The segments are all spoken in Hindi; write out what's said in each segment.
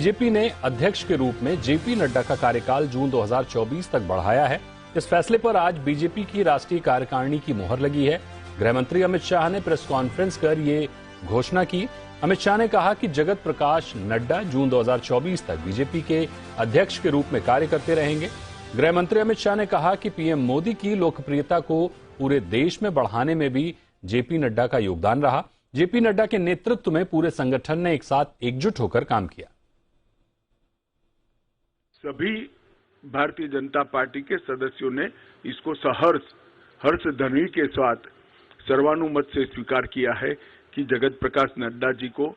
बीजेपी ने अध्यक्ष के रूप में जेपी नड्डा का कार्यकाल जून 2024 तक बढ़ाया है। इस फैसले पर आज बीजेपी की राष्ट्रीय कार्यकारिणी की मुहर लगी है। गृह मंत्री अमित शाह ने प्रेस कॉन्फ्रेंस कर ये घोषणा की। अमित शाह ने कहा कि जगत प्रकाश नड्डा जून 2024 तक बीजेपी के अध्यक्ष के रूप में कार्य करते रहेंगे। गृह मंत्री अमित शाह ने कहा कि पीएम मोदी की लोकप्रियता को पूरे देश में बढ़ाने में भी जेपी नड्डा का योगदान रहा। जेपी नड्डा के नेतृत्व में पूरे संगठन ने एक साथ एकजुट होकर काम किया। सभी भारतीय जनता पार्टी के सदस्यों ने इसको हर्ष ध्वनि के साथ सर्वानुमत से स्वीकार किया है कि जगत प्रकाश नड्डा जी को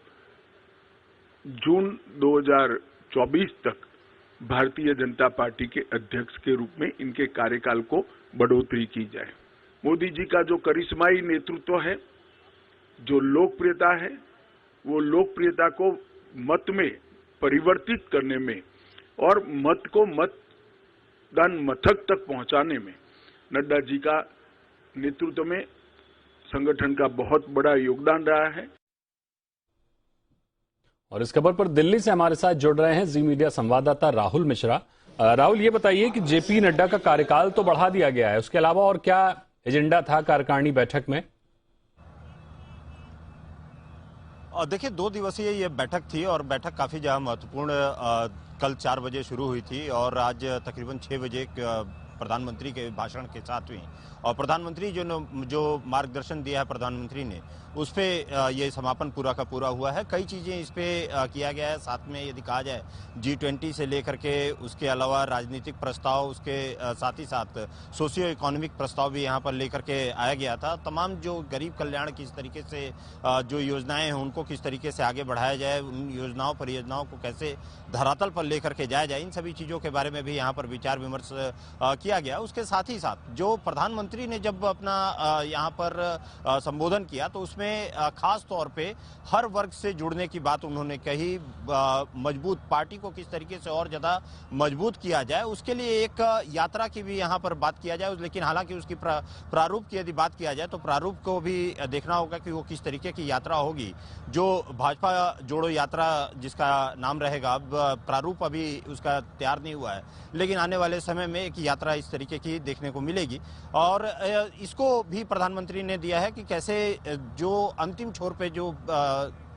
जून 2024 तक भारतीय जनता पार्टी के अध्यक्ष के रूप में इनके कार्यकाल को बढ़ोतरी की जाए। मोदी जी का जो करिश्माई नेतृत्व है, जो लोकप्रियता है, वो लोकप्रियता को मत में परिवर्तित करने में और मत को मतदान मथक तक पहुंचाने में नड्डा जी का नेतृत्व में संगठन का बहुत बड़ा योगदान रहा है। और इस खबर पर दिल्ली से हमारे साथ जुड़ रहे हैं जी मीडिया संवाददाता राहुल मिश्रा। राहुल, ये बताइए कि जेपी नड्डा का कार्यकाल तो बढ़ा दिया गया है, उसके अलावा और क्या एजेंडा था कार्यकारिणी बैठक में? देखिए, 2 दिवसीय ये बैठक थी और बैठक काफी ज्यादा महत्वपूर्ण कल 4 बजे शुरू हुई थी और आज तकरीबन 6 बजे प्रधानमंत्री के भाषण के साथ हुई। और प्रधानमंत्री जो मार्गदर्शन दिया है प्रधानमंत्री ने, उस पे ये समापन पूरा का पूरा हुआ है। कई चीजें इस पे किया गया है। साथ में यदि कहा जाए G20 से लेकर के उसके अलावा राजनीतिक प्रस्ताव, उसके साथ ही साथ सोशियो इकोनॉमिक प्रस्ताव भी यहाँ पर लेकर के आया गया था। तमाम जो गरीब कल्याण किस तरीके से जो योजनाएं हैं उनको किस तरीके से आगे बढ़ाया जाए, उन योजनाओं परियोजनाओं को कैसे धरातल पर लेकर के जाया जाए, इन सभी चीजों के बारे में भी यहाँ पर विचार विमर्श किया गया। उसके साथ ही साथ जो प्रधानमंत्री ने जब अपना यहाँ पर संबोधन किया तो उसमें खास तौर पे हर वर्ग से जुड़ने की बात उन्होंने कही। मजबूत पार्टी को किस तरीके से और ज्यादा मजबूत किया जाए, उसके लिए एक यात्रा की भी यहाँ पर बात किया जाए। लेकिन हालांकि उसकी प्रारूप की यदि बात किया जाए तो प्रारूप को भी देखना होगा कि वो किस तरीके की यात्रा होगी। जो भाजपा जोड़ो यात्रा जिसका नाम रहेगा, अब प्रारूप अभी उसका तैयार नहीं हुआ है, लेकिन आने वाले समय में एक यात्रा इस तरीके की देखने को मिलेगी। और इसको भी प्रधानमंत्री ने दिया है कि कैसे जो अंतिम छोर पे जो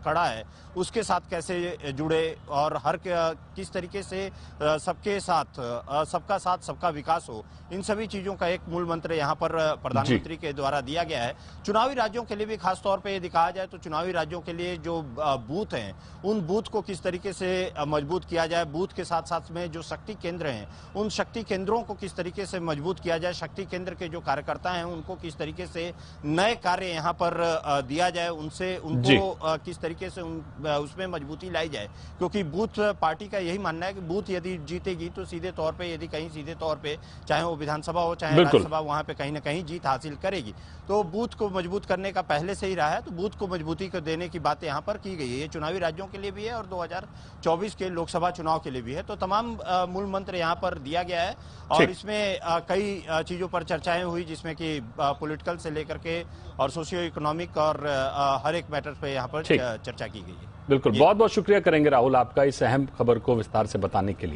खड़ा है उसके साथ कैसे जुड़े और हर किस तरीके से सबके साथ सबका साथ सबका विकास हो, इन सभी चीजों का एक मूल मंत्र यहाँ पर प्रधानमंत्री के द्वारा दिया गया है। चुनावी राज्यों के लिए भी खास तौर पे यदि कहा जाए तो चुनावी राज्यों के लिए जो बूथ हैं उन बूथ को किस तरीके से मजबूत किया जाए, बूथ के साथ साथ में जो शक्ति केंद्र हैं उन शक्ति केंद्रों को किस तरीके से मजबूत किया जाए, शक्ति केंद्र के जो कार्यकर्ता हैं उनको किस तरीके से नए कार्य यहाँ पर दिया जाए, उनको किस तरीके से उसमें मजबूती लाई जाए। क्योंकि बूथ पार्टी का यही मानना है कि बूथ यदि जीतेगी तो सीधे तौर पे, यदि कहीं सीधे तौर पे चाहे वो विधानसभा हो चाहे राज्यसभा, वहां पे कहीं ना कहीं जीत हासिल करेगी। तो बूथ को मजबूत करने का पहले से ही रहा है, तो बूथ को मजबूती को देने की बात यहाँ पर की गई है। ये चुनावी राज्यों के लिए भी है और 2024 के लोकसभा चुनाव के लिए भी है। तो तमाम मूल मंत्र यहाँ पर दिया गया है और इसमें कई चीजों पर चर्चाएं हुई, जिसमें कि पॉलिटिकल से लेकर के और सोशियो इकोनॉमिक और हर एक मैटर पे यहाँ पर चर्चा की गई है। बिल्कुल, बहुत बहुत शुक्रिया करेंगे राहुल आपका इस अहम खबर को विस्तार से बताने के लिए।